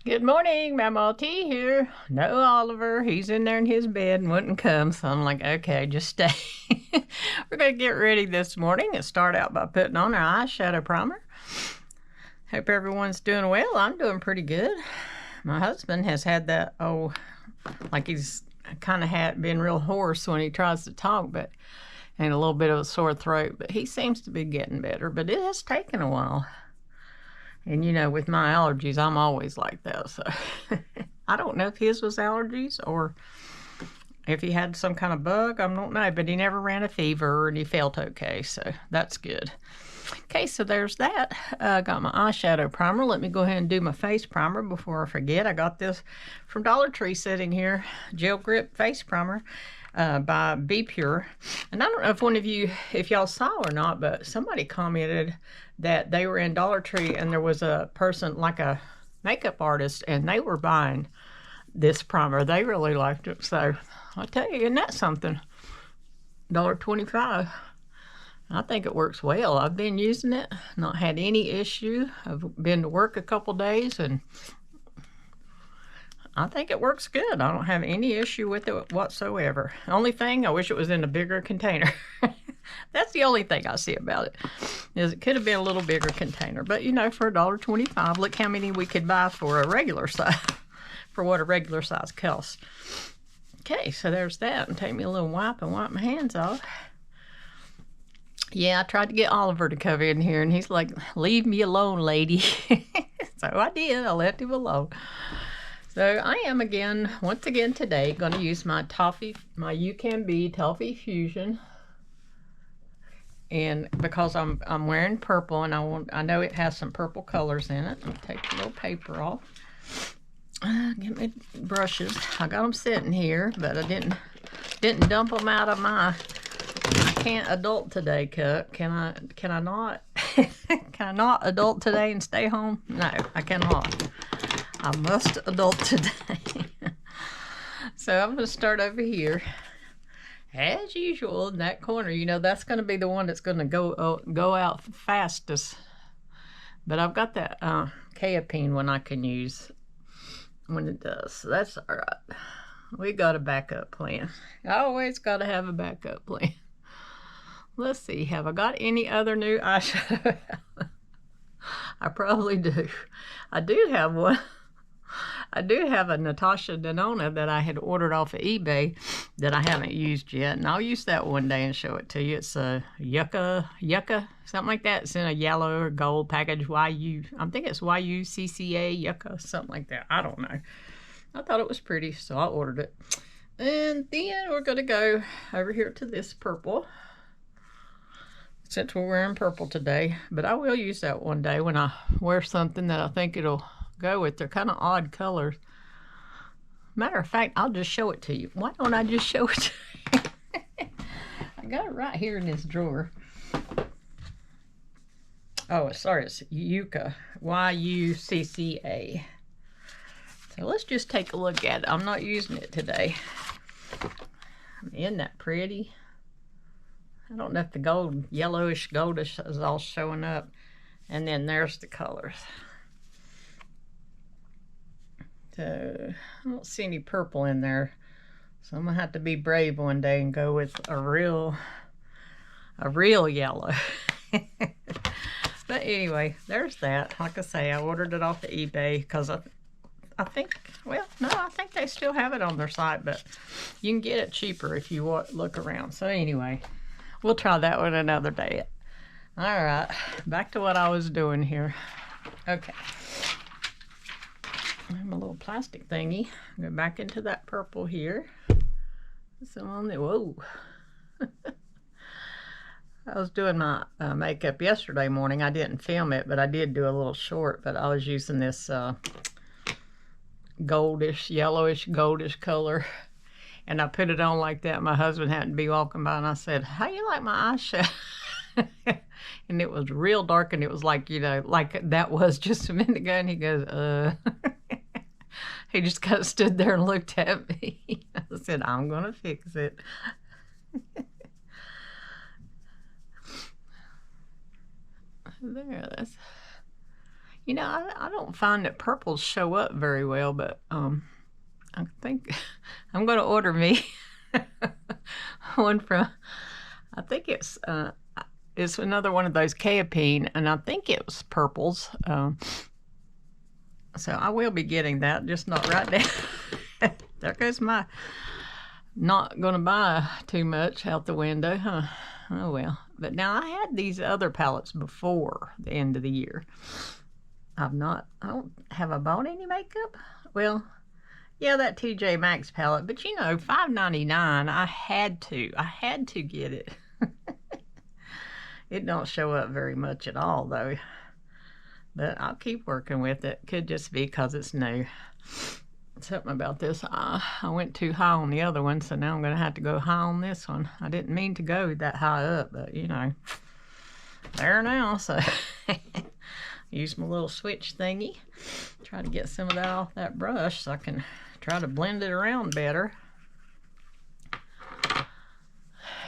Good morning, Mama T here. No Oliver, he's in there in his bed and wouldn't come, so I'm like, okay, just stay. We're going to get ready this morning and start out by putting on our eyeshadow primer. Hope everyone's doing well. I'm doing pretty good. My husband has had that, like he's kind of been real hoarse when he tries to talk, and a little bit of a sore throat, but he seems to be getting better, but it has taken a while. And you know, with my allergies, I'm always like that. So I don't know if his was allergies or if he had some kind of bug. I don't know, but he never ran a fever and he felt okay. So that's good. Okay, so there's that. I got my eyeshadow primer. Let me go ahead and do my face primer before I forget. I got this from Dollar Tree sitting here, Gel Grip Face Primer by Be Pure. And I don't know if one of you, if y'all saw or not, but somebody commented that they were in Dollar Tree and there was a person, like a makeup artist, and they were buying this primer. They really liked it. So I'll tell you, isn't that something? $1.25. I think it works well. I've been using it, not had any issue. I've been to work a couple days and I think it works good. I don't have any issue with it whatsoever. Only thing, I wish it was in a bigger container. That's the only thing I see about it, is it could have been a little bigger container. But you know, for $1.25, look how many we could buy for a regular size, for what a regular size costs. Okay, so there's that. And take me a little wipe and wipe my hands off. Yeah, I tried to get Oliver to come in here, and he's like, leave me alone, lady. So I did. I left him alone. So I am once again today, going to use my You Can Be Toffee Fusion. And because I'm wearing purple, and I know it has some purple colors in it. Let me take the little paper off. Get my brushes. I got them sitting here, but I didn't dump them out of my I can't adult today cup. Can I not? Can I not adult today and stay home? No, I cannot. I must adult today. So I'm going to start over here. As usual, in that corner, you know, that's going to be the one that's going to go out fastest. But I've got that Caopine one I can use when it does. So that's all right. We got a backup plan. I always got to have a backup plan. Let's see, have I got any other new eyeshadow? I probably do. I do have one. I do have a Natasha Denona that I had ordered off of eBay that I haven't used yet, and I'll use that one day and show it to you. It's a yucca, something like that. It's in a yellow or gold package. I think it's YUCCA yucca, something like that. I don't know. I thought it was pretty, so I ordered it. And then we're going to go over here to this purple, since we're wearing purple today. But I will use that one day when I wear something that I think it'll go with. They're kind of odd colors. Matter of fact, I'll just show it to you. Why don't I just show it to you? I got it right here in this drawer. Oh, sorry, it's Yucca, YUCCA. So let's just take a look at it. I'm not using it today. Isn't that pretty? I don't know if the yellowish goldish is all showing up. And then there's the colors. So I don't see any purple in there. So I'm gonna have to be brave one day and go with a real yellow. But anyway, there's that. Like I say, I ordered it off of eBay because I think they still have it on their site, but you can get it cheaper if you look around. So anyway, we'll try that one another day. All right, back to what I was doing here. Okay. My little plastic thingy. Go back into that purple here. So on there, whoa. I was doing my makeup yesterday morning. I didn't film it, but I did do a little short, but I was using this yellowish goldish color. And I put it on like that. My husband happened to be walking by and I said, how you like my eyeshadow? And it was real dark, and it was like, you know, like that was just a minute ago. And he goes, He just kind of stood there and looked at me. I said, I'm going to fix it. There, You know, I don't find that purples show up very well, but I think I'm going to order me one from, I think it's another one of those Caopine, and I think it was purples. So I will be getting that, just not right now. There goes my not going to buy too much out the window, huh? Oh well. But now I had these other palettes before the end of the year. I don't have I bought any makeup? Well, yeah, that TJ Maxx palette, but you know, $5.99, I had to get it. It don't show up very much at all though. But I'll keep working with it. Could just be because it's new. Something about this. I went too high on the other one, so now I'm going to have to go high on this one. I didn't mean to go that high up, but you know, there now. So use my little switch thingy. Try to get some of that off that brush so I can try to blend it around better.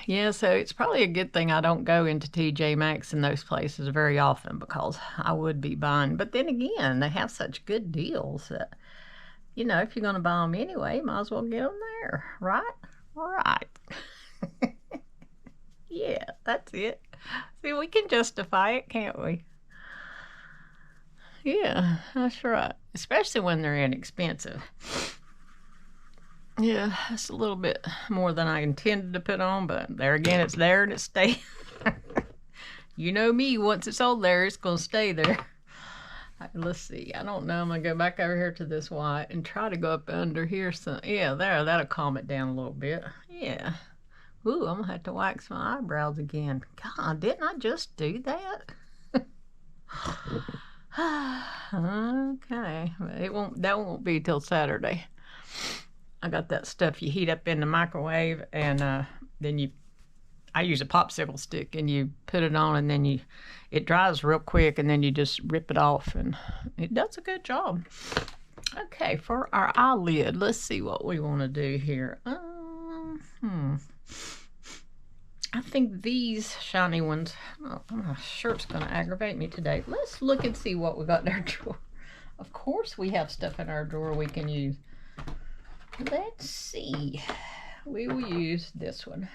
Yeah, so it's probably a good thing I don't go into TJ Maxx and those places very often because I would be buying. But then again, they have such good deals that, you know, if you're going to buy them anyway, might as well get them there, right? Right. Yeah, that's it. See, we can justify it, can't we? Yeah, that's right. Especially when they're inexpensive. Yeah, it's a little bit more than I intended to put on, but there again, it's there and it stays. You know me, once it's on there, it's going to stay there. Let's see, I don't know, I'm going to go back over here to this white and try to go up under here. So, yeah, there, that'll calm it down a little bit. Yeah. Ooh, I'm going to have to wax my eyebrows again. God, didn't I just do that? Okay, that won't be till Saturday. I got that stuff you heat up in the microwave, and then I use a popsicle stick, and you put it on, and then it dries real quick, and then you just rip it off, and it does a good job. Okay, for our eyelid, let's see what we want to do here. I think these shiny ones, oh, my shirt's going to aggravate me today. Let's look and see what we got in our drawer. Of course we have stuff in our drawer we can use. Let's see. We will use this one.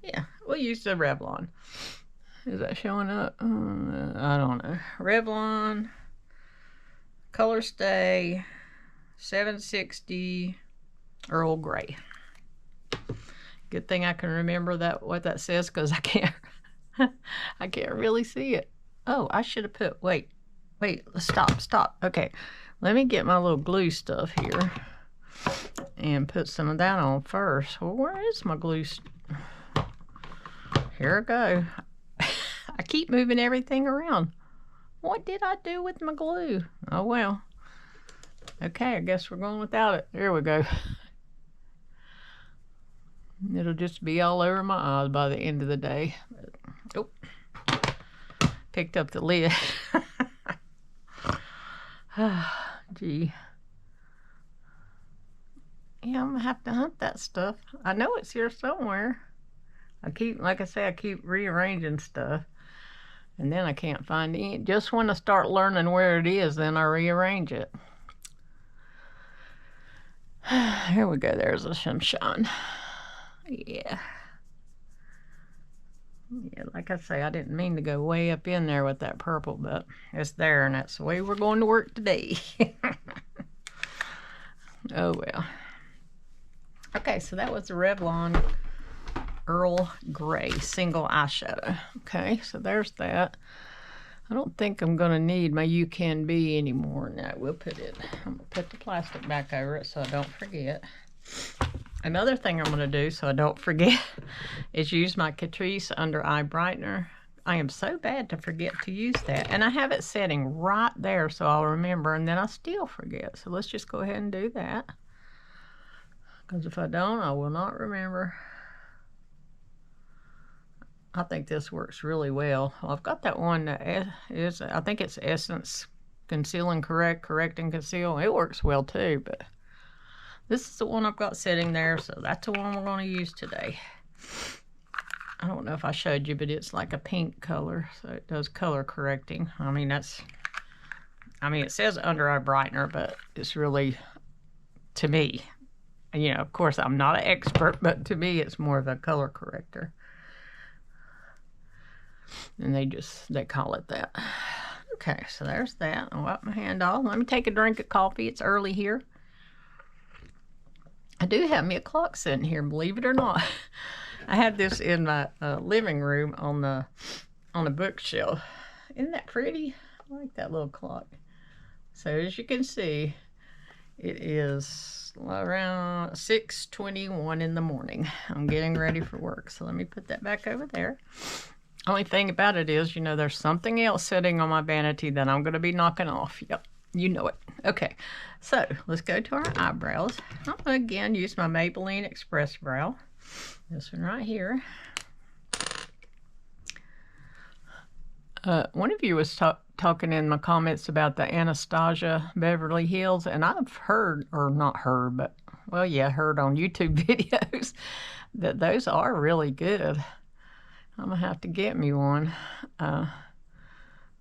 Yeah, we'll use the Revlon. Is that showing up? I don't know. Revlon, Color Stay, 760 Earl Grey. Good thing I can remember what that says, because I can't really see it. Oh, I should have put, wait, stop. Okay, let me get my little glue stuff here and put some of that on first. Well, where is my glue? Here I go. I keep moving everything around. What did I do with my glue? Oh, well. Okay, I guess we're going without it. There we go. It'll just be all over my eyes by the end of the day. Oh, picked up the lid. Gee. Yeah, I'm gonna have to hunt that stuff. I know it's here somewhere. Like I say, I keep rearranging stuff, and then I can't find it. Just when I start learning where it is, then I rearrange it. Here we go. There's a sunshine. Yeah. Yeah, like I say, I didn't mean to go way up in there with that purple, but it's there, and that's the way we're going to work today. Oh, well. Okay, so that was the Revlon Earl Grey single eyeshadow. Okay, so there's that. I don't think I'm going to need my You Can Be anymore. No, I'm going to put the plastic back over it so I don't forget. Another thing I'm going to do so I don't forget is use my Catrice Under Eye Brightener. I am so bad to forget to use that. And I have it setting right there so I'll remember, and then I still forget. So let's just go ahead and do that. Because if I don't, I will not remember. I think this works really well. I've got that one that is, I think it's Essence Conceal and Correct and Conceal. It works well too, but this is the one I've got sitting there, so that's the one we're going to use today. I don't know if I showed you, but it's like a pink color, so it does color correcting. I mean, that's I mean, it says under eye brightener, but it's really, to me, you know, of course, I'm not an expert, but to me, it's more of a color corrector. And they call it that. Okay, so there's that. I'll wipe my hand off. Let me take a drink of coffee. It's early here. I do have me a clock sitting here, believe it or not. I had this in my living room on the bookshelf. Isn't that pretty? I like that little clock. So as you can see, it is around 6:21 in the morning. I'm getting ready for work, so let me put that back over there. Only thing about it is, you know, there's something else sitting on my vanity that I'm going to be knocking off. Yep, you know it. Okay, so let's go to our eyebrows. I'm going to again use my Maybelline Express Brow. This one right here. One of you was talking in my comments about the Anastasia Beverly Hills, and I've heard, or not heard, but, well, yeah, heard on YouTube videos that those are really good. I'm going to have to get me one. But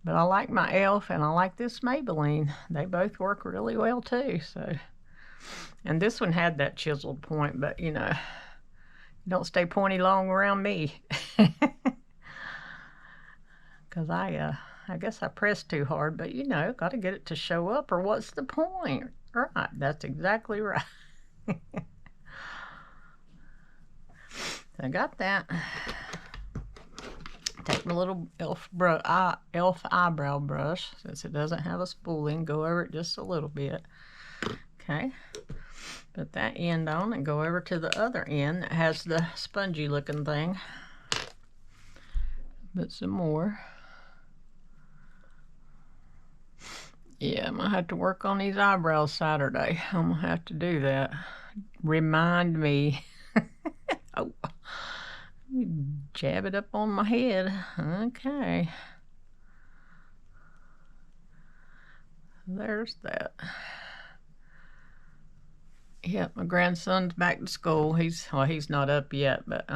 I like my e.l.f. and I like this Maybelline. They both work really well too. So, and this one had that chiseled point, but you know, don't stay pointy long around me. Because I guess I pressed too hard, but you know, got to get it to show up, or what's the point? Right, that's exactly right. I got that. Take my little e.l.f. eyebrow brush, since it doesn't have a spooling, go over it just a little bit. Okay, put that end on and go over to the other end that has the spongy looking thing. Put some more. Yeah, I'm gonna have to work on these eyebrows Saturday. I'm gonna have to do that. Remind me. Oh. Jab it up on my head. Okay. There's that. Yep, my grandson's back to school. He's not up yet, but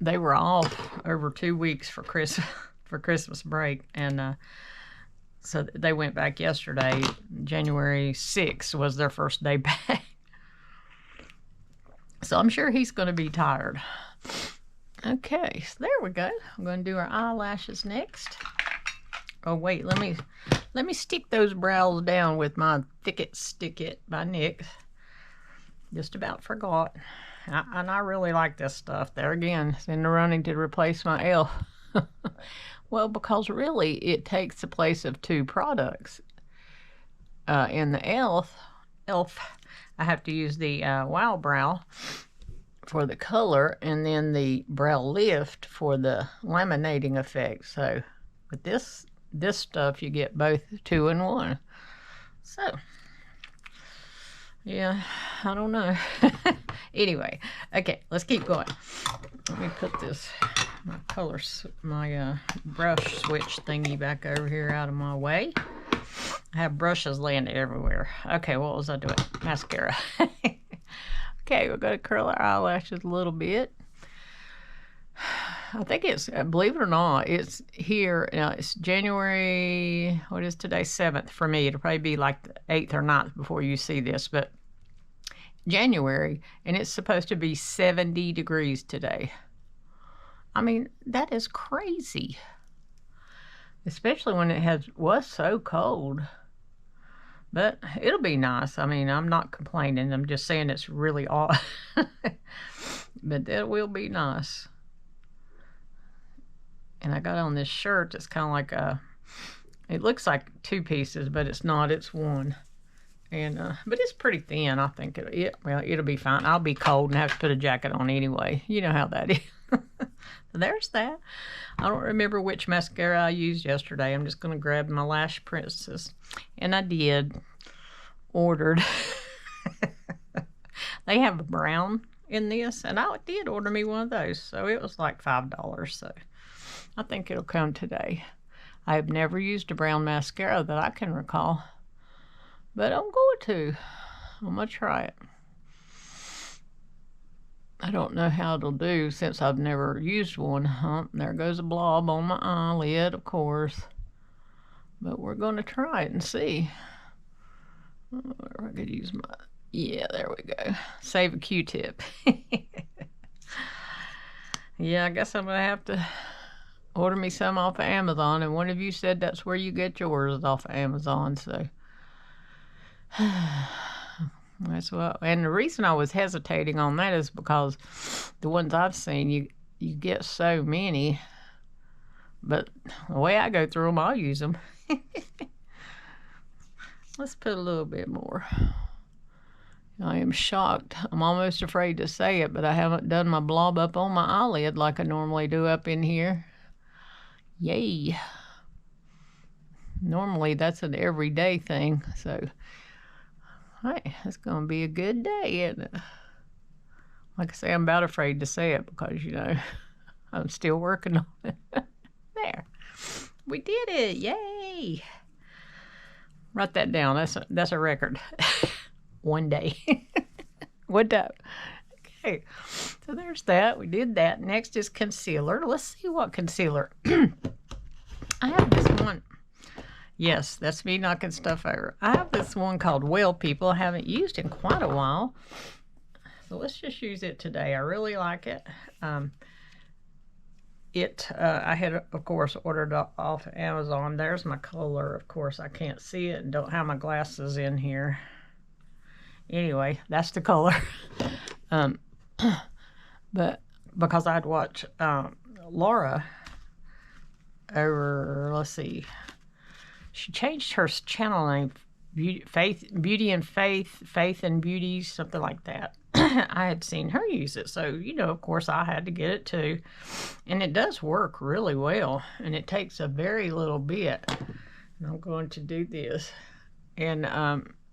they were off over 2 weeks for Christmas break, and so they went back yesterday. January 6th was their first day back. So I'm sure he's going to be tired. Okay, so there we go. I'm going to do our eyelashes next. Oh wait, let me stick those brows down with my Thick It Stick It by NYX. Just about forgot. And I really like this stuff. There again, it's in the running to replace my e.l.f. Well, because really it takes the place of two products. In the e.l.f. I have to use the Wow Brow for the color, and then the Brow Lift for the laminating effect. So with this stuff, you get both 2 in 1. So yeah, I don't know. Anyway, okay, let's keep going. Let me put this my brush switch thingy back over here out of my way. I have brushes laying everywhere. Okay, what was I doing? Mascara. Okay, we're going to curl our eyelashes a little bit. I think it's, believe it or not, it's here. It's January, what is today? 7th for me. It'll probably be like the 8th or 9th before you see this, but January, and it's supposed to be 70 degrees today. I mean, that is crazy. Especially when it was so cold. But it'll be nice. I mean, I'm not complaining. I'm just saying it's really odd. But that will be nice. And I got on this shirt that's kind of like it looks like 2 pieces, but it's not. It's one. And but it's pretty thin. I think it'll be fine. I'll be cold and have to put a jacket on anyway. You know how that is. So there's that. I don't remember which mascara I used yesterday. I'm just going to grab my Lash Princess. And I ordered. They have a brown in this, and I did order me one of those. So it was like $5. So I think it'll come today. I have never used a brown mascara that I can recall. But I'm going to. I'm going to try it. I don't know how it'll do since I've never used one. There goes a blob on my eyelid, of course. But we're going to try it and see. Oh, I could use my... Yeah, there we go. Save a Q-tip. Yeah, I guess I'm going to have to order me some off of Amazon. And one of you said that's where you get yours, off of Amazon. So that's what... And the reason I was hesitating on that is because the ones I've seen, you get so many. But the way I go through them, I'll use them. Let's put a little bit more. I am shocked. I'm almost afraid to say it, but I haven't done my blob up on my eyelid like I normally do up in here. Yay. Normally that's an everyday thing, so hey, it's going to be a good day, isn't it? Like I say, I'm about afraid to say it because, you know, I'm still working on it. There. We did it. Yay. Write that down. That's a record. One day. What up? Okay. So there's that. We did that. Next is concealer. Let's see what concealer. I have this one. Yes, that's me knocking stuff over. I have this one called Well People. I haven't used in quite a while. So let's just use it today. I really like it. I had, of course, ordered off Amazon. There's my color. Of course, I can't see it and don't have my glasses in here. Anyway, that's the color. But because I'd watched Laura over, let's see, she changed her channel name, Beauty and Faith and Beauty, something like that. I had seen her use it, so, you know, of course I had to get it too. And it does work really well, and it takes a very little bit. And I'm going to do this. And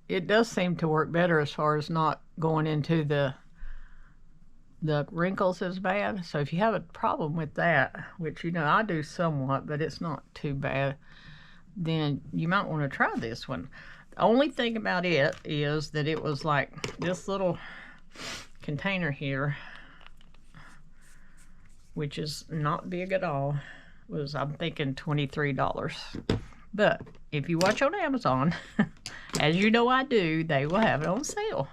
it does seem to work better as far as not going into the wrinkles as bad. So if you have a problem with that, which, you know, I do somewhat, but it's not too bad, then you might want to try this one. The only thing about it is that it was like this little container here, which is not big at all, was, I'm thinking, $23. But if you watch on Amazon, as you know I do, they will have it on sale.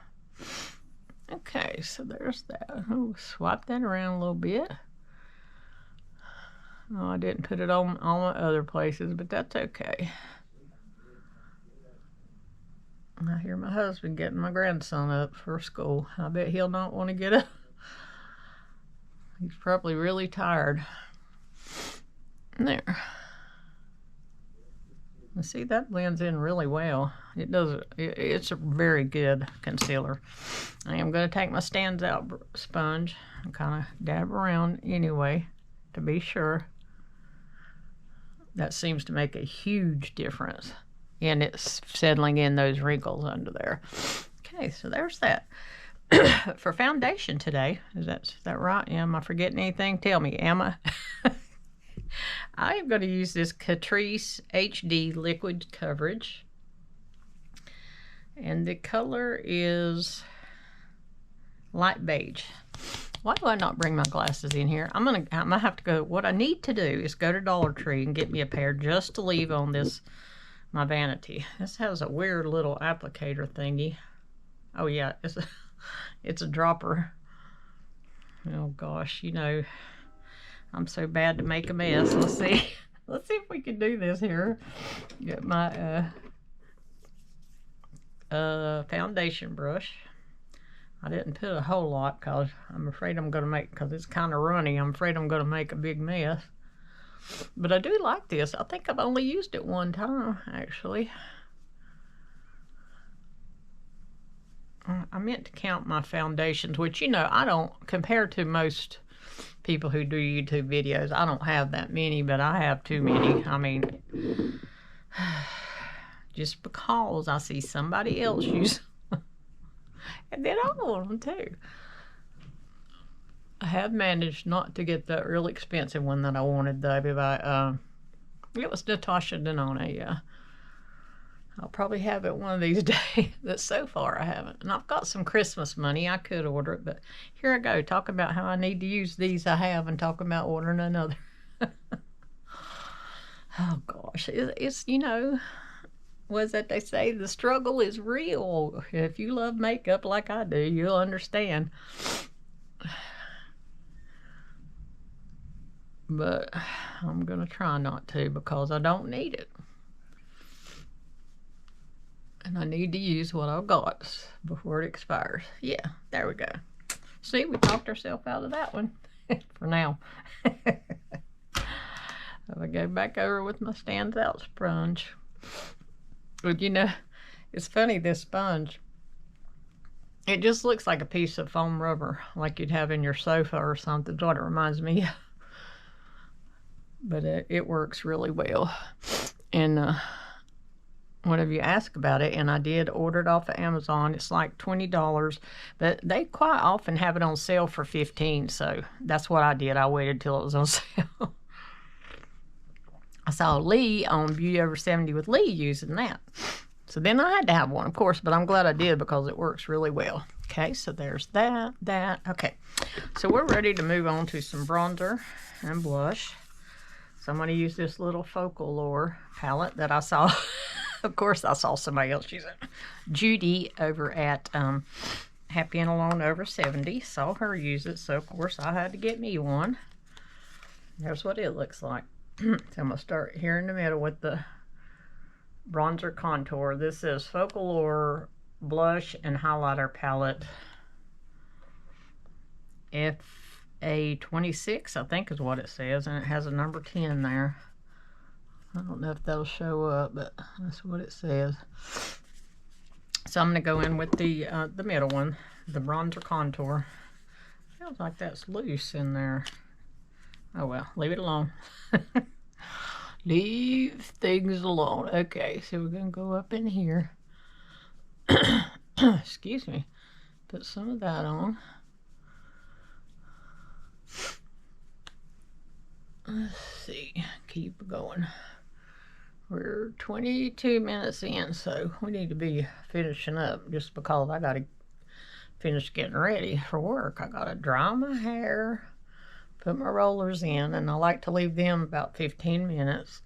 Okay, so there's that. I'll swap that around a little bit. Oh, I didn't put it on all my other places, but that's okay. I hear my husband getting my grandson up for school. I bet he'll not want to get up. He's probably really tired. There. See, that blends in really well. It does. It's a very good concealer. I am going to take my Stands Out sponge and kind of dab around anyway to be sure. That seems to make a huge difference in it settling in those wrinkles under there. Okay, so there's that. For foundation today, is that right? Am I forgetting anything? Tell me, am I? I am going to use this Catrice HD Liquid Coverage. And the color is light beige. Why do I not bring my glasses in here? I'm gonna have to go. What I need to do is go to Dollar Tree and get me a pair just to leave on this, my vanity. This has a weird little applicator thingy. Oh yeah, it's a dropper. Oh gosh, you know, I'm so bad to make a mess. Let's see if we can do this here. Get my foundation brush. I didn't put a whole lot because I'm afraid I'm going to make, because it's kind of runny, I'm afraid I'm going to make a big mess. But I do like this. I think I've only used it one time, actually. I meant to count my foundations, which, you know, I don't, compared to most people who do YouTube videos, I don't have that many, but I have too many. I mean, just because I see somebody else use and then I want them too. I have managed not to get that really expensive one that I wanted though. It was Natasha Denona, yeah. I'll probably have it one of these days, but so far I haven't. And I've got some Christmas money. I could order it, but here I go, talking about how I need to use these I have and talking about ordering another. Oh gosh, it's you know, was that they say the struggle is real. If you love makeup like I do, you'll understand. But I'm gonna try not to because I don't need it. And I need to use what I've got before it expires. Yeah, there we go. See, we talked ourselves out of that one for now. I go back over with my stands out sponge. But you know, it's funny, this sponge, it just looks like a piece of foam rubber like you'd have in your sofa or something. That's what it reminds me of. But it works really well. And whatever you ask about it, and I did order it off of Amazon. It's like $20, but they quite often have it on sale for $15, so that's what I did. I waited till it was on sale. I saw Lee on Beauty Over 70 with Lee using that. So then I had to have one, of course, but I'm glad I did because it works really well. Okay, so there's that. Okay, so we're ready to move on to some bronzer and blush. So I'm going to use this little Focal Lure palette that I saw. Of course, I saw somebody else use it. Judy over at Happy and Alone Over 70 saw her use it, so of course I had to get me one. There's what it looks like. So I'm going to start here in the middle with the bronzer contour. This is Focal Lure Blush and Highlighter Palette FA26, I think is what it says, and it has a number 10 there. I don't know if that'll show up, but that's what it says. So I'm going to go in with the middle one, the bronzer contour. Feels like that's loose in there. Oh well, leave it alone. Leave things alone. Okay, so we're going to go up in here. Excuse me. Put some of that on. Let's see. Keep going. We're 22 minutes in, so we need to be finishing up just because I got to finish getting ready for work. I got to dry my hair, put my rollers in, and I like to leave them about 15 minutes.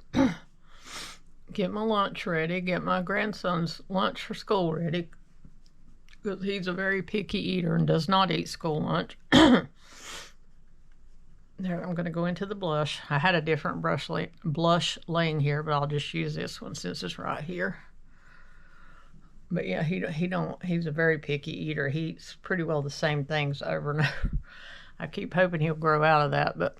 Get my lunch ready, get my grandson's lunch for school ready, because he's a very picky eater and does not eat school lunch. There, I'm going to go into the blush. I had a different blush laying here, but I'll just use this one since it's right here. But yeah, he's a very picky eater. He eats pretty well the same things over and over. I keep hoping he'll grow out of that, but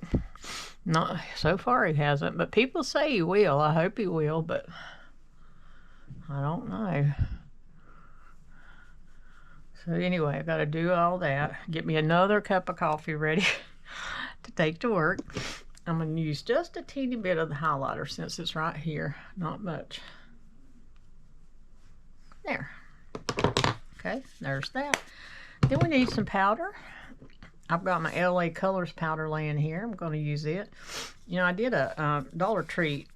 not so far he hasn't. But people say he will. I hope he will, but I don't know. So anyway, I got to do all that. Get me another cup of coffee ready to take to work. I'm going to use just a teeny bit of the highlighter since it's right here. Not much. There. Okay, there's that. Then we need some powder. I've got my LA Colors powder laying here. I'm going to use it. You know, I did a Dollar Tree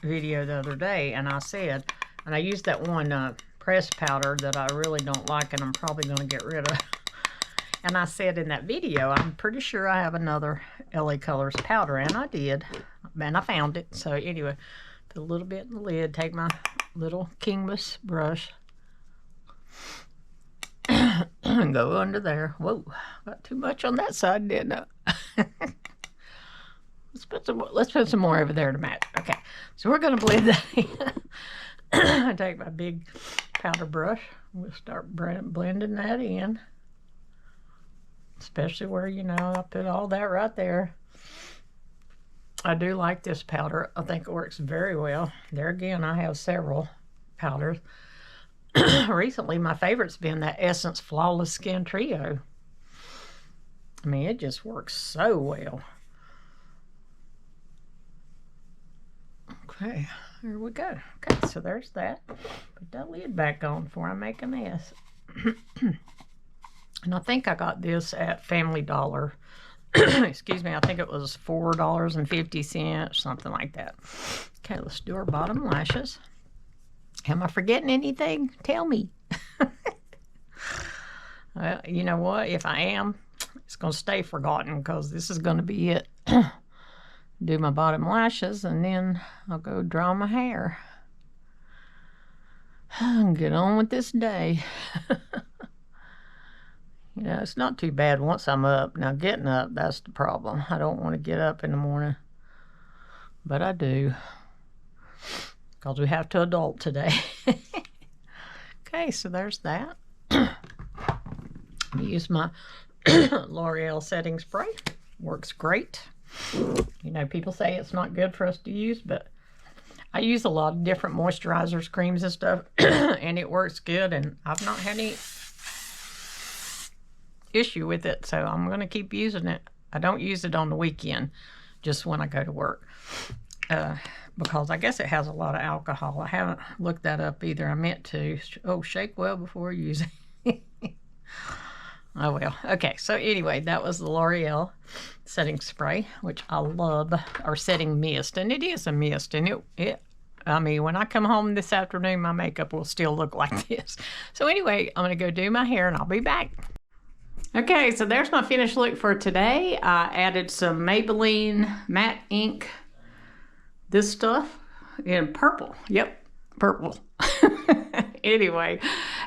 video the other day, and I said, and I used that one pressed powder that I really don't like, and I'm probably going to get rid of. And I said in that video, I'm pretty sure I have another LA Colors powder, and I did. And I found it. So anyway, put a little bit in the lid, take my little Kingmas brush, and go under there. Whoa, got too much on that side, didn't I? Let's put some more over there to match. Okay, so we're going to blend that in. I take my big powder brush. We'll start blending that in. Especially where, you know, I put all that right there. I do like this powder. I think it works very well. There again, I have several powders. Recently, my favorite's been that Essence Flawless Skin Trio. I mean, it just works so well. Okay, here we go. Okay, so there's that. Put that lid back on before I make a mess. And I think I got this at Family Dollar. Excuse me, I think it was $4.50, something like that. Okay, let's do our bottom lashes. Am I forgetting anything? Tell me. Well, you know what? If I am, it's going to stay forgotten because this is going to be it. do my bottom lashes, and then I'll go draw my hair and get on with this day. You know, it's not too bad once I'm up. Now, getting up, that's the problem. I don't want to get up in the morning, but I do, because we have to adult today. Okay, so there's that. I use my L'Oreal setting spray. Works great. You know, people say it's not good for us to use, but I use a lot of different moisturizers, creams, and stuff, and it works good, and I've not had any issue with it, so I'm going to keep using it. I don't use it on the weekend, just when I go to work, because I guess it has a lot of alcohol. I haven't looked that up either. I meant to. Oh, shake well before using. Oh well. Okay, so anyway, that was the L'Oreal setting spray, which I love, or setting mist, and it is a mist, and I mean, when I come home this afternoon, my makeup will still look like this. So anyway, I'm going to go do my hair, and I'll be back. Okay, so there's my finished look for today. I added some Maybelline matte ink, this stuff, in purple. Yep, purple. Anyway,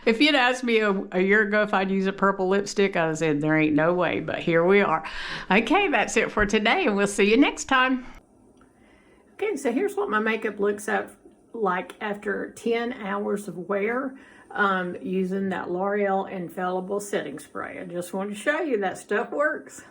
if you'd asked me a year ago if I'd use a purple lipstick, I would have said there ain't no way, but here we are. Okay, that's it for today, and we'll see you next time. Okay, so here's what my makeup looks like after 10 hours of wear, using that L'Oreal Infallible Setting Spray. I just wanted to show you that stuff works.